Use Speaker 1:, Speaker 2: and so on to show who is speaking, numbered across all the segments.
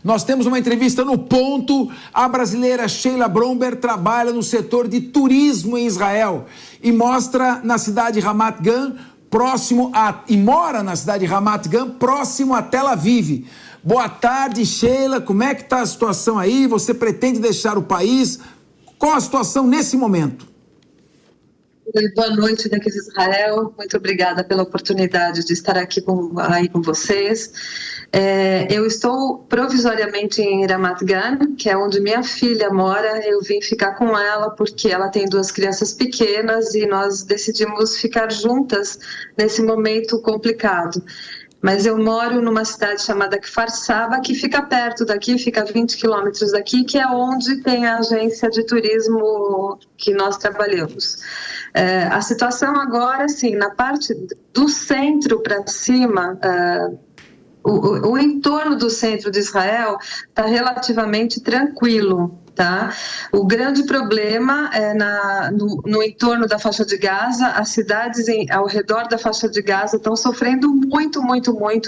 Speaker 1: Nós temos uma entrevista no ponto. A brasileira Sheila Bromberg trabalha no setor de turismo em Israel e mostra na cidade de Ramat Gan, mora na cidade de Ramat Gan, próximo a Tel Aviv. Boa tarde, Sheila. Como é que está a situação aí? Você pretende deixar o país? Qual a situação nesse momento?
Speaker 2: Boa noite daqui de Israel, muito obrigada pela oportunidade de estar aqui com vocês. Eu estou provisoriamente em Ramat Gan, que é onde minha filha mora. Eu vim ficar com ela porque ela tem 2 crianças pequenas e nós decidimos ficar juntas nesse momento complicado. Mas eu moro numa cidade chamada Kfar Saba, que fica perto daqui, fica 20 quilômetros daqui, que é onde tem a agência de turismo que nós trabalhamos. A situação agora, assim, na parte do centro para cima, o entorno do centro de Israel está relativamente tranquilo. Tá? O grande problema é no entorno da faixa de Gaza. As cidades ao redor da faixa de Gaza estão sofrendo muito,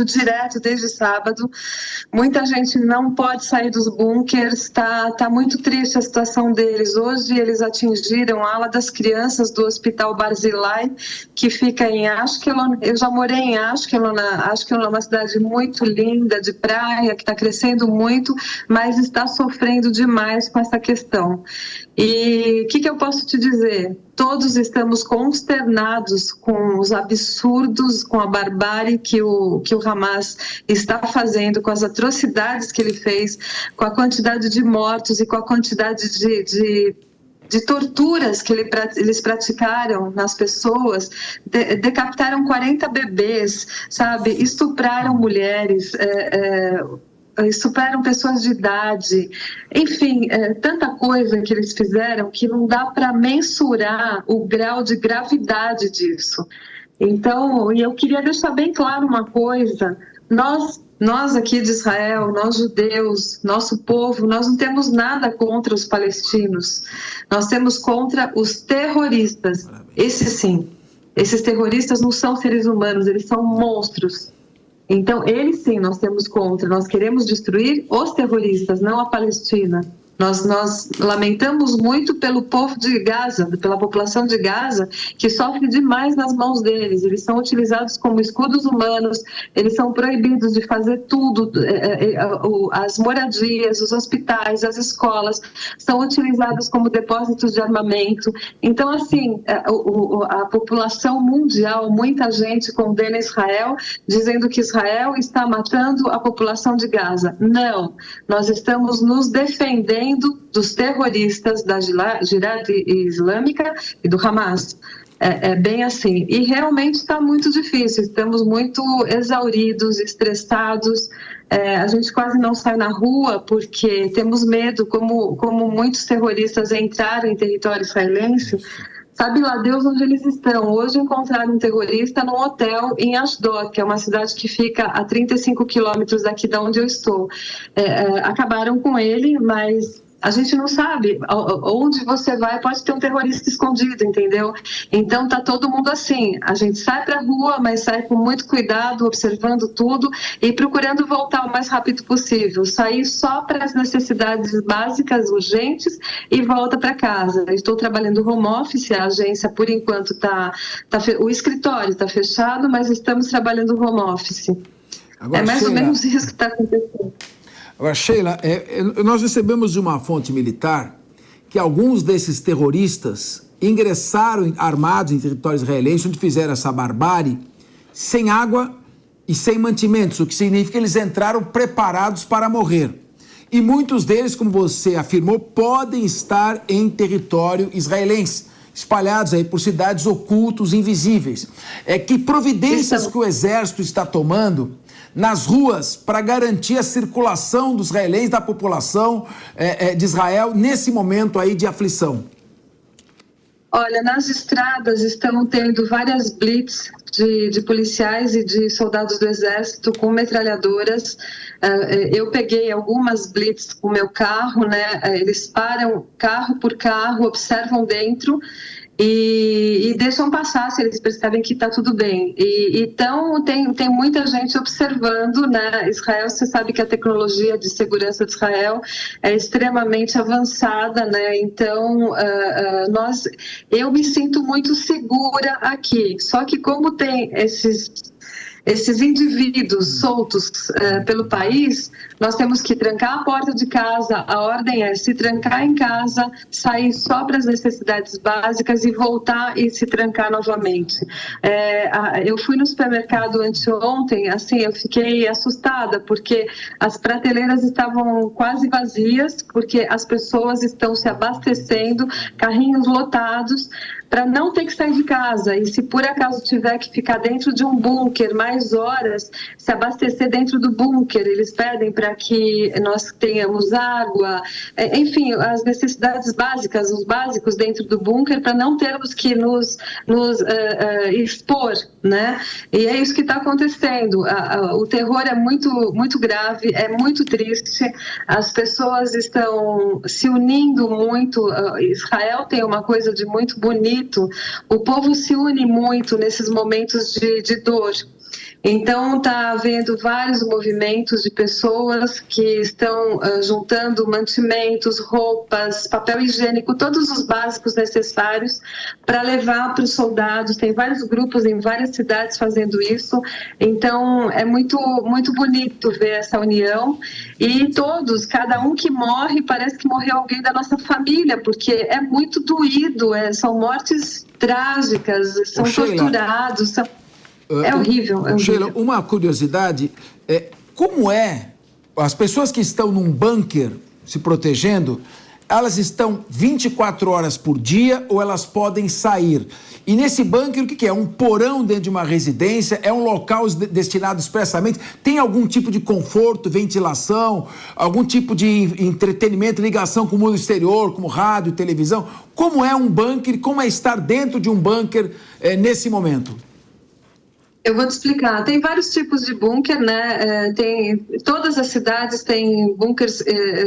Speaker 2: direto desde sábado. Muita gente não pode sair dos bunkers, tá muito triste a situação deles. Hoje eles atingiram a ala das crianças do Hospital Barzilai, que fica em Ashkelon. Eu já morei em Ashkelon. Ashkelon é uma cidade muito linda, de praia, que está crescendo muito, mas está sofrendo demais com essa questão. E o que eu posso te dizer? Todos estamos consternados com os absurdos, com a barbárie que o Hamas está fazendo, com as atrocidades que ele fez, com a quantidade de mortos e com a quantidade de torturas que eles praticaram nas pessoas. Decapitaram 40 bebês, sabe? Estupraram mulheres, superam pessoas de idade, enfim, tanta coisa que eles fizeram que não dá para mensurar o grau de gravidade disso. Então, eu queria deixar bem claro uma coisa: nós aqui de Israel, nós judeus, nosso povo, nós não temos nada contra os palestinos, nós temos contra os terroristas. Esses sim, esses terroristas não são seres humanos, eles são monstros. Então, eles sim, nós temos contra. Nós queremos destruir os terroristas, não a Palestina. Nós lamentamos muito pelo povo de Gaza, pela população de Gaza, que sofre demais nas mãos deles. Eles são utilizados como escudos humanos, eles são proibidos de fazer tudo, as moradias, os hospitais, as escolas, são utilizados como depósitos de armamento. Então, assim, a população mundial, muita gente condena Israel, dizendo que Israel está matando a população de Gaza. Não, nós estamos nos defendendo dos terroristas da Jihad Islâmica e do Hamas. É bem assim. E realmente está muito difícil, estamos muito exauridos, estressados. A gente quase não sai na rua porque temos medo, como muitos terroristas entraram em território israelense. Sabe lá Deus onde eles estão. Hoje encontraram um terrorista num hotel em Ashdod, que é uma cidade que fica a 35 quilômetros daqui de onde eu estou. Acabaram com ele, mas a gente não sabe. Onde você vai pode ter um terrorista escondido, entendeu? Então tá todo mundo assim. A gente sai pra rua, mas sai com muito cuidado, observando tudo e procurando voltar o mais rápido possível. Sair só para as necessidades básicas, urgentes, e volta para casa. Eu estou trabalhando home office, a agência por enquanto o escritório está fechado, mas estamos trabalhando home office.
Speaker 1: Agora,
Speaker 2: mais ou menos isso que está acontecendo.
Speaker 1: Agora, Sheila, nós recebemos de uma fonte militar que alguns desses terroristas ingressaram armados em território israelense, onde fizeram essa barbárie, sem água e sem mantimentos, o que significa que eles entraram preparados para morrer. E muitos deles, como você afirmou, podem estar em território israelense, espalhados aí por cidades ocultos, invisíveis. Que providências que o exército está tomando nas ruas para garantir a circulação dos israelenses, da população de Israel, nesse momento aí de aflição?
Speaker 2: Olha, nas estradas estão tendo várias blitz de policiais e de soldados do exército com metralhadoras. Eu peguei algumas blitz com o meu carro, né? Eles param carro por carro, observam dentro e deixam passar se eles percebem que está tudo bem. Então, tem muita gente observando, né? Israel, você sabe que a tecnologia de segurança de Israel é extremamente avançada, né? Então, eu me sinto muito segura aqui. Só que como tem esses indivíduos soltos pelo país, nós temos que trancar a porta de casa. A ordem é se trancar em casa, sair só para as necessidades básicas e voltar e se trancar novamente. Eu fui no supermercado anteontem, assim, eu fiquei assustada, porque as prateleiras estavam quase vazias, porque as pessoas estão se abastecendo, carrinhos lotados, para não ter que sair de casa. E se por acaso tiver que ficar dentro de um bunker mais horas, se abastecer dentro do bunker, eles pedem para que nós tenhamos água, enfim, as necessidades básicas, os básicos dentro do bunker, para não termos que nos expor, né? E é isso que está acontecendo. O terror é muito, muito grave, é muito triste. As pessoas estão se unindo muito. Israel tem uma coisa de muito bonito. O povo se une muito nesses momentos de dor. Então, está havendo vários movimentos de pessoas que estão juntando mantimentos, roupas, papel higiênico, todos os básicos necessários para levar para os soldados. Tem vários grupos em várias cidades fazendo isso. Então, é muito, muito bonito ver essa união. E todos, cada um que morre, parece que morreu alguém da nossa família, porque é muito doído, são mortes trágicas, são torturados, É horrível.
Speaker 1: Sheila, uma curiosidade, como as pessoas que estão num bunker se protegendo, elas estão 24 horas por dia ou elas podem sair? E nesse bunker, o que é? Um porão dentro de uma residência? É um local destinado expressamente? Tem algum tipo de conforto, ventilação, algum tipo de entretenimento, ligação com o mundo exterior, como rádio, televisão? Como é um bunker? Como é estar dentro de um bunker nesse momento?
Speaker 2: Eu vou te explicar. Tem vários tipos de bunker, né? Todas as cidades têm bunkers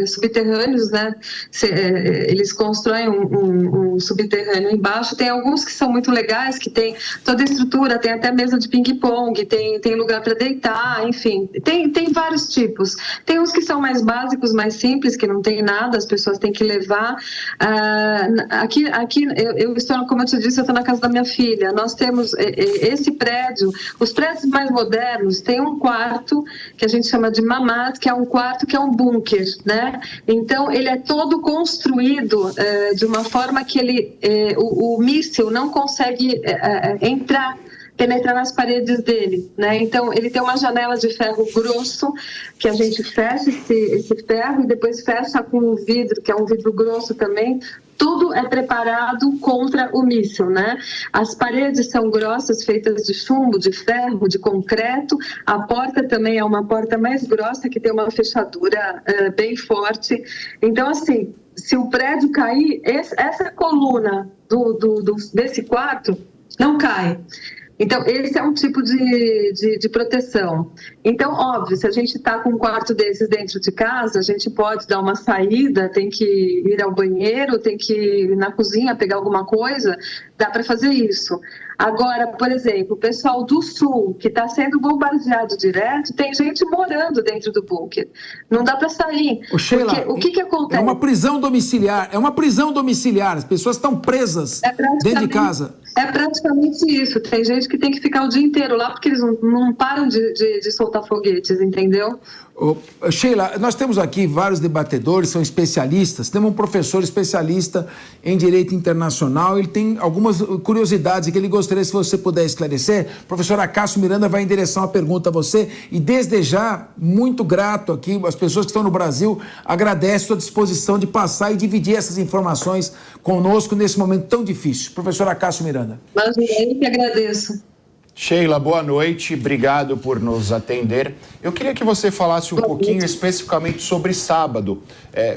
Speaker 2: subterrâneos, né? Eles constroem um subterrâneo embaixo. Tem alguns que são muito legais, que tem toda a estrutura, tem até mesa de ping-pong, tem lugar para deitar, enfim. Tem vários tipos. Tem uns que são mais básicos, mais simples, que não tem nada, as pessoas têm que levar. Aqui eu estou, como eu te disse, eu estou na casa da minha filha. Nós temos esse prédio. Os prédios mais modernos têm um quarto que a gente chama de mamad, que é um quarto que é um bunker, né? Então, ele é todo construído de uma forma que o míssil não consegue penetrar nas paredes dele, né? Então, ele tem uma janela de ferro grosso, que a gente fecha esse ferro e depois fecha com um vidro, que é um vidro grosso também. Tudo é preparado contra o míssil, né? As paredes são grossas, feitas de chumbo, de ferro, de concreto. A porta também é uma porta mais grossa, que tem uma fechadura bem forte. Então, assim, se o prédio cair, essa coluna desse quarto não cai. Então, esse é um tipo de proteção. Então, óbvio, se a gente está com um quarto desses dentro de casa, a gente pode dar uma saída, tem que ir ao banheiro, tem que ir na cozinha pegar alguma coisa, dá para fazer isso. Agora, por exemplo, o pessoal do Sul, que está sendo bombardeado direto, tem gente morando dentro do bunker. Não dá para sair.
Speaker 1: Sheila,
Speaker 2: porque o que acontece?
Speaker 1: É uma prisão domiciliar. As pessoas estão presas dentro de casa.
Speaker 2: É praticamente isso. Tem gente que tem que ficar o dia inteiro lá porque eles não param de soltar foguetes, entendeu?
Speaker 1: Sheila, nós temos aqui vários debatedores, são especialistas. Temos um professor especialista em direito internacional. Ele tem algumas curiosidades que ele gostaria, se você puder esclarecer. Professor Acácio Miranda vai endereçar uma pergunta a você. E desde já, muito grato aqui, as pessoas que estão no Brasil agradecem a sua disposição de passar e dividir essas informações conosco nesse momento tão difícil. Professor Acácio Miranda.
Speaker 2: Mas eu que agradeço.
Speaker 3: Sheila, boa noite, obrigado por nos atender. Eu queria que você falasse um pouquinho especificamente sobre sábado.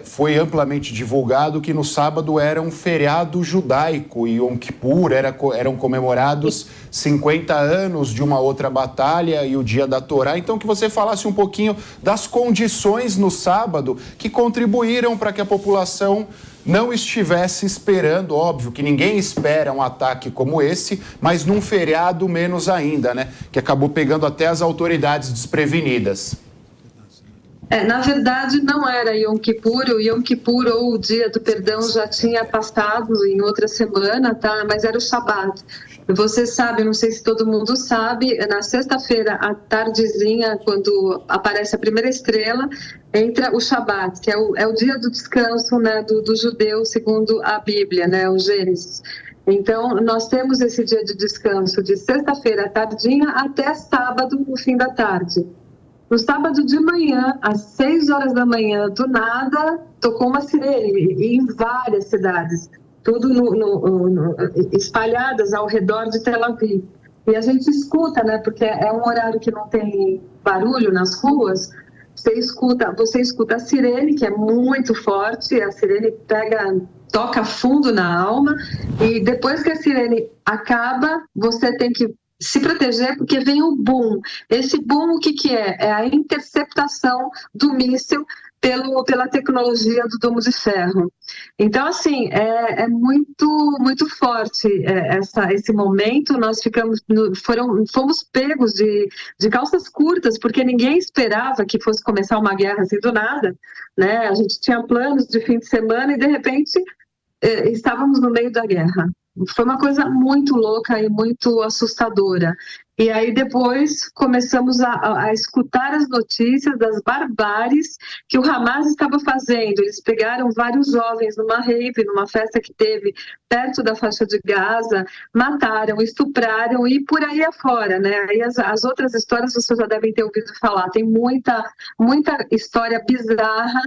Speaker 3: Foi amplamente divulgado que no sábado era um feriado judaico e Yom Kippur, eram comemorados 50 anos de uma outra batalha e o dia da Torá. Então, que você falasse um pouquinho das condições no sábado que contribuíram para que a população não estivesse esperando, óbvio que ninguém espera um ataque como esse, mas num feriado menos ainda, né? Que acabou pegando até as autoridades desprevenidas.
Speaker 2: Na verdade, não era Yom Kippur, o Yom Kippur ou o Dia do Perdão já tinha passado em outra semana, tá? Mas era o Shabat. Você sabe, não sei se todo mundo sabe, na sexta-feira, à tardezinha, quando aparece a primeira estrela, entra o Shabat, que é o dia do descanso, né, do judeu, segundo a Bíblia, né, o Gênesis. Então, nós temos esse dia de descanso de sexta-feira à tardinha até sábado, no fim da tarde. No sábado de manhã, às 6 horas da manhã, do nada, tocou uma sirene em várias cidades, tudo espalhadas ao redor de Tel Aviv. E a gente escuta, né, porque é um horário que não tem barulho nas ruas, você escuta a sirene, que é muito forte, a sirene toca fundo na alma, e depois que a sirene acaba, você tem que se proteger, porque vem o boom. Esse boom, o que é? É a interceptação do míssil pela tecnologia do domo de ferro. Então, assim, é muito forte esse momento. Nós fomos pegos de calças curtas, porque ninguém esperava que fosse começar uma guerra assim do nada, né? A gente tinha planos de fim de semana e, de repente, estávamos no meio da guerra. Foi uma coisa muito louca e muito assustadora. E aí depois começamos a escutar as notícias das barbáries que o Hamas estava fazendo. Eles pegaram vários jovens numa rave, numa festa que teve perto da faixa de Gaza, mataram, estupraram e por aí afora, né? Aí as outras histórias vocês já devem ter ouvido falar. Tem muita história bizarra,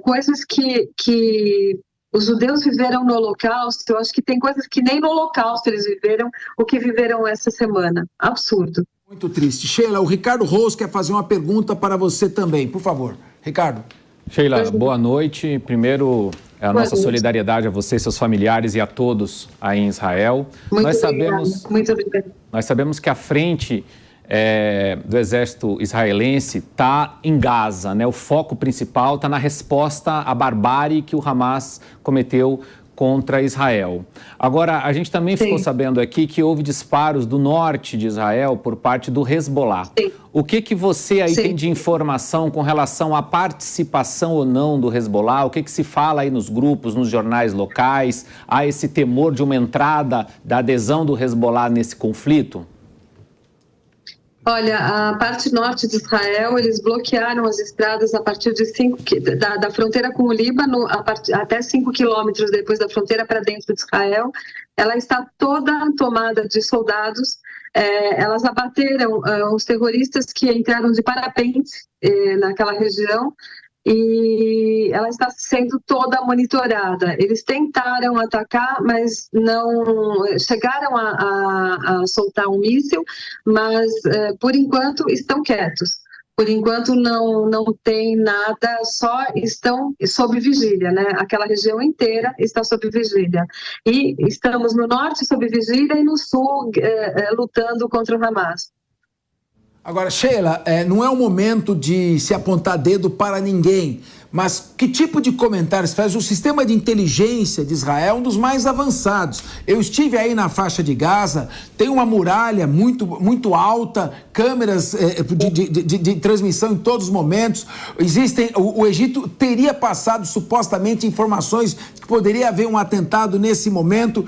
Speaker 2: coisas que os judeus viveram no Holocausto. Eu acho que tem coisas que nem no Holocausto eles viveram, o que viveram essa semana. Absurdo.
Speaker 1: Muito triste. Sheila, o Ricardo Rose quer fazer uma pergunta para você também. Por favor, Ricardo.
Speaker 4: Sheila, boa noite. Primeiro, a nossa solidariedade a você, seus familiares e a todos aí em Israel.
Speaker 2: Muito obrigada.
Speaker 4: Nós sabemos que a frente do exército israelense está em Gaza, né? O foco principal está na resposta à barbárie que o Hamas cometeu contra Israel. Agora, a gente também ficou sabendo aqui que houve disparos do norte de Israel por parte do Hezbollah.
Speaker 2: Sim.
Speaker 4: O que você aí tem de informação com relação à participação ou não do Hezbollah? O que se fala aí nos grupos, nos jornais locais? Há esse temor de uma entrada da adesão do Hezbollah nesse conflito?
Speaker 2: Olha, a parte norte de Israel, eles bloquearam as estradas a partir de da fronteira com o Líbano, até 5 quilômetros depois da fronteira para dentro de Israel. Ela está toda tomada de soldados. Elas abateram os terroristas que entraram de parapente naquela região. E ela está sendo toda monitorada. Eles tentaram atacar, mas não chegaram a soltar um míssil, mas por enquanto estão quietos. Por enquanto não tem nada, só estão sob vigília, né? Aquela região inteira está sob vigília. E estamos no norte sob vigília e no sul lutando contra o Hamas.
Speaker 1: Agora, Sheila, não é o momento de se apontar dedo para ninguém, mas que tipo de comentários faz? O sistema de inteligência de Israel é um dos mais avançados. Eu estive aí na faixa de Gaza, tem uma muralha muito alta, câmeras de transmissão em todos os momentos. O Egito teria passado supostamente informações que poderia haver um atentado nesse momento.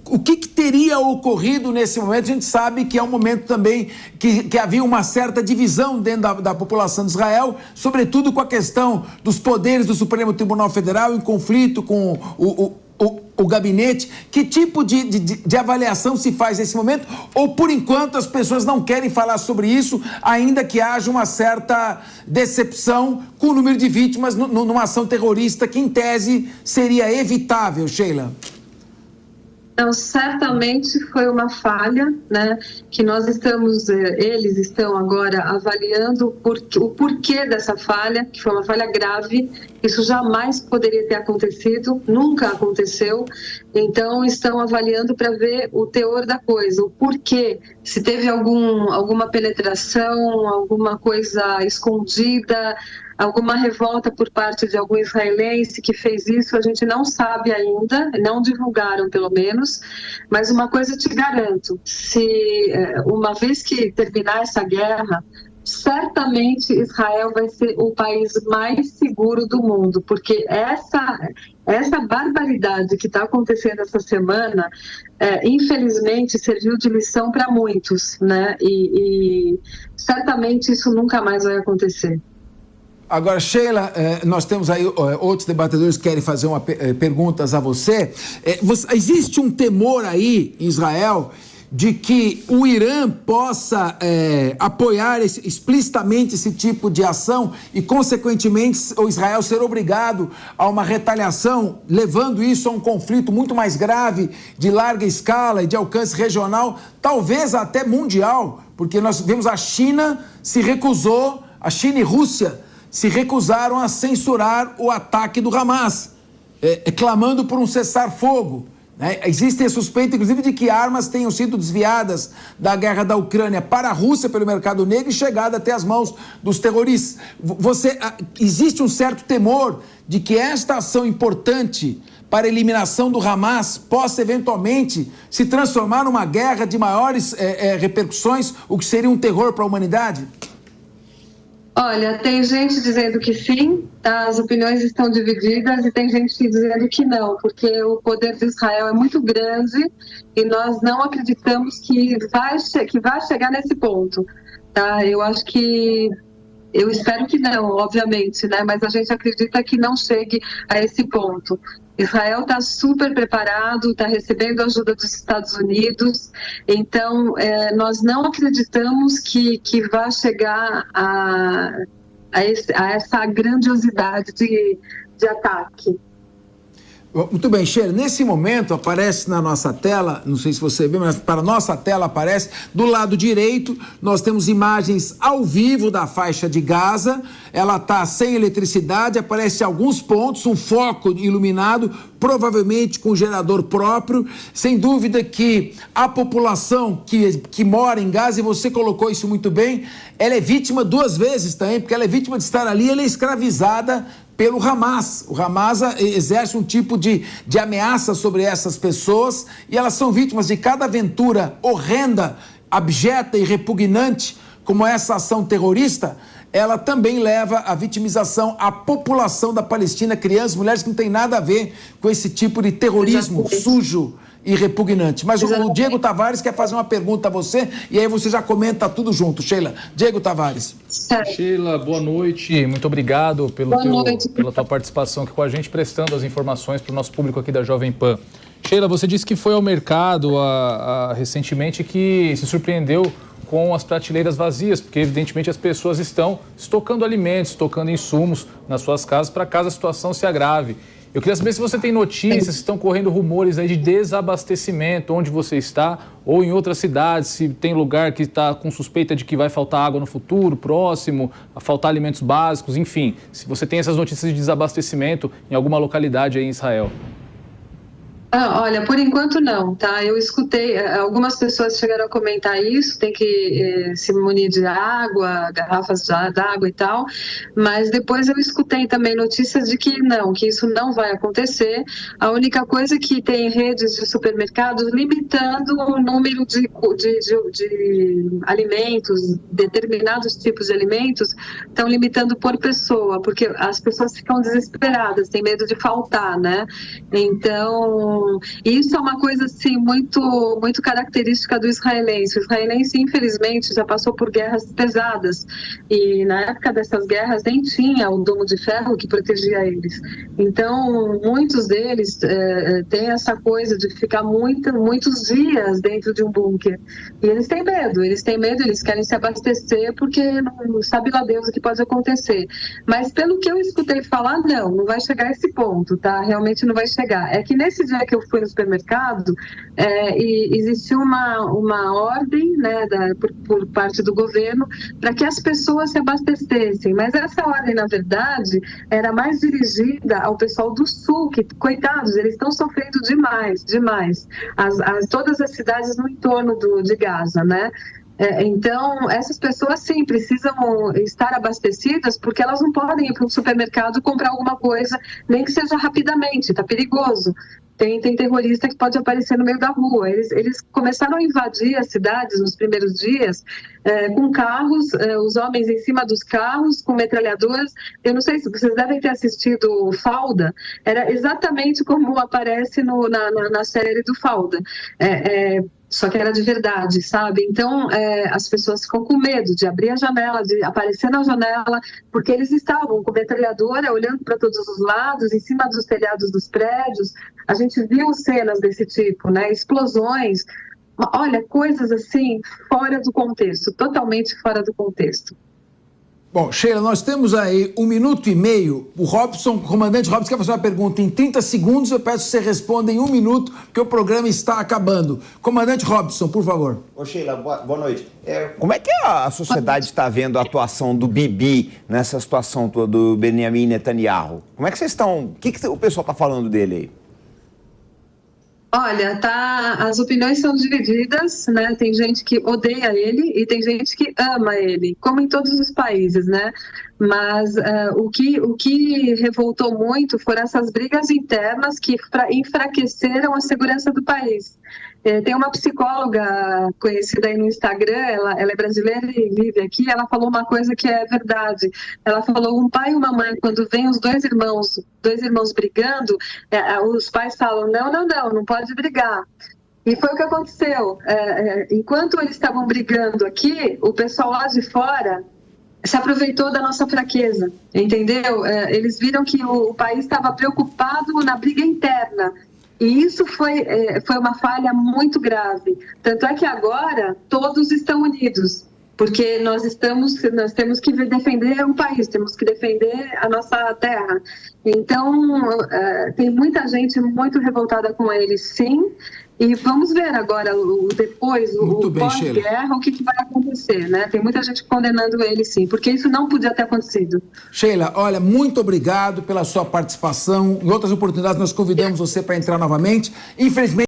Speaker 1: O que teria ocorrido nesse momento? A gente sabe que é um momento também que havia uma certa divisão dentro da população de Israel, sobretudo com a questão dos poderes do Supremo Tribunal Federal em conflito com o gabinete. Que tipo de avaliação se faz nesse momento? Ou, por enquanto, as pessoas não querem falar sobre isso, ainda que haja uma certa decepção com o número de vítimas numa ação terrorista que, em tese, seria evitável, Sheila?
Speaker 2: Então, certamente foi uma falha, né, que eles estão agora avaliando o porquê dessa falha, que foi uma falha grave. Isso jamais poderia ter acontecido, nunca aconteceu. Então, estão avaliando para ver o teor da coisa, o porquê, se teve alguma penetração, alguma coisa escondida. alguma revolta por parte de algum israelense que fez isso, a gente não sabe ainda, não divulgaram pelo menos, mas uma coisa eu te garanto, se uma vez que terminar essa guerra, certamente Israel vai ser o país mais seguro do mundo, porque essa barbaridade que está acontecendo essa semana, infelizmente, serviu de lição para muitos, né? E certamente isso nunca mais vai acontecer.
Speaker 1: Agora, Sheila, nós temos aí outros debatedores que querem fazer perguntas a você. Existe um temor aí em Israel de que o Irã possa apoiar explicitamente esse tipo de ação e, consequentemente, o Israel ser obrigado a uma retaliação, levando isso a um conflito muito mais grave, de larga escala e de alcance regional, talvez até mundial, porque nós vemos a China e Rússia se recusaram a censurar o ataque do Hamas, clamando por um cessar-fogo. Existem a suspeita, inclusive, de que armas tenham sido desviadas da guerra da Ucrânia para a Rússia pelo mercado negro e chegada até as mãos dos terroristas. Existe um certo temor de que esta ação importante para a eliminação do Hamas possa eventualmente se transformar numa guerra de maiores repercussões, o que seria um terror para a humanidade?
Speaker 2: Olha, tem gente dizendo que sim, tá? As opiniões estão divididas, e tem gente dizendo que não, porque o poder de Israel é muito grande e nós não acreditamos que vai chegar nesse ponto, tá? Eu espero que não, obviamente, né? Mas a gente acredita que não chegue a esse ponto. Israel está super preparado, está recebendo ajuda dos Estados Unidos, então nós não acreditamos que vai chegar a essa grandiosidade de ataque.
Speaker 1: Muito bem, Sheila, nesse momento aparece na nossa tela, não sei se você vê, mas para a nossa tela aparece, do lado direito, nós temos imagens ao vivo da faixa de Gaza, ela está sem eletricidade, aparece alguns pontos, um foco iluminado, provavelmente com gerador próprio, sem dúvida que a população que mora em Gaza, e você colocou isso muito bem, ela é vítima duas vezes também, porque ela é vítima de estar ali, ela é escravizada pelo Hamas. O Hamas exerce um tipo de ameaça sobre essas pessoas e elas são vítimas de cada aventura horrenda, abjeta e repugnante, como essa ação terrorista. Ela também leva à vitimização à população da Palestina, crianças, mulheres, que não tem nada a ver com esse tipo de terrorismo sujo e repugnante. Mas o Diego Tavares quer fazer uma pergunta a você e aí você já comenta tudo junto. Sheila, Diego Tavares.
Speaker 5: Sheila, boa noite. Muito obrigado pela tua participação aqui com a gente, prestando as informações para o nosso público aqui da Jovem Pan. Sheila, você disse que foi ao mercado recentemente que se surpreendeu com as prateleiras vazias, porque evidentemente as pessoas estão estocando alimentos, estocando insumos nas suas casas para caso a situação se agrave. Eu queria saber se você tem notícias, se estão correndo rumores aí de desabastecimento, onde você está, ou em outras cidades, se tem lugar que está com suspeita de que vai faltar água no futuro, próximo, a faltar alimentos básicos, enfim, se você tem essas notícias de desabastecimento em alguma localidade aí em Israel.
Speaker 2: Olha, por enquanto não, tá? Eu escutei, algumas pessoas chegaram a comentar isso, tem que se munir de água, garrafas d'água e tal, mas depois eu escutei também notícias de que não, que isso não vai acontecer. A única coisa é que tem redes de supermercados limitando o número de alimentos, determinados tipos de alimentos, estão limitando por pessoa, porque as pessoas ficam desesperadas, têm medo de faltar, né? Então, isso é uma coisa assim muito, muito característica do israelense. O israelense, infelizmente, já passou por guerras pesadas e na época dessas guerras nem tinha o domo de ferro que protegia eles. Então, muitos deles têm essa coisa de ficar muitos dias dentro de um bunker. E eles têm medo, eles querem se abastecer porque não sabe lá Deus o que pode acontecer. Mas pelo que eu escutei falar, não vai chegar a esse ponto, tá? Realmente não vai chegar. É que nesse dia que eu fui no supermercado, e existiu uma ordem, né, por parte do governo para que as pessoas se abastecessem, mas essa ordem, na verdade, era mais dirigida ao pessoal do sul, que, coitados, eles estão sofrendo demais. Todas as cidades no entorno de Gaza, né? Então, essas pessoas, sim, precisam estar abastecidas, porque elas não podem ir para um supermercado comprar alguma coisa, nem que seja rapidamente, está perigoso. Tem terrorista que pode aparecer no meio da rua. Eles começaram a invadir as cidades nos primeiros dias com carros, os homens em cima dos carros, com metralhadoras. Eu não sei se vocês devem ter assistido Falda, era exatamente como aparece na série do Falda. Só que era de verdade, sabe? Então, as pessoas ficam com medo de abrir a janela, de aparecer na janela, porque eles estavam com metralhadora, olhando para todos os lados, em cima dos telhados dos prédios. A gente viu cenas desse tipo, né? Explosões, olha, coisas assim, fora do contexto, totalmente fora do contexto.
Speaker 1: Bom, Sheila, nós temos aí 1 minuto e meio. O comandante Robson quer fazer uma pergunta em 30 segundos. Eu peço que você responda em 1 minuto, porque o programa está acabando. Comandante Robson, por favor.
Speaker 6: Ô Sheila, boa noite. Como é que a sociedade está vendo a atuação do Bibi nessa situação toda do Benjamin Netanyahu? Como é que vocês estão... O que o pessoal está falando dele aí?
Speaker 2: Olha, as opiniões são divididas, né? Tem gente que odeia ele e tem gente que ama ele, como em todos os países, né? Mas o que revoltou muito foram essas brigas internas que enfraqueceram a segurança do país. Tem uma psicóloga conhecida aí no Instagram, ela é brasileira e vive aqui, ela falou uma coisa que é verdade. Ela falou, um pai e uma mãe, quando vem os dois irmãos brigando, os pais falam, não pode brigar. E foi o que aconteceu. Enquanto eles estavam brigando aqui, o pessoal lá de fora se aproveitou da nossa fraqueza, entendeu? Eles viram que o país estava preocupado na briga interna. E isso foi uma falha muito grave. Tanto é que agora todos estão unidos, porque nós temos que defender o país, temos que defender a nossa terra. Então, tem muita gente muito revoltada com ele, sim. E vamos ver agora, depois, o pós-guerra, o que vai acontecer, né? Tem muita gente condenando ele, sim, porque isso não podia ter acontecido.
Speaker 1: Sheila, olha, muito obrigado pela sua participação. Em outras oportunidades, nós convidamos você para entrar novamente. Infelizmente,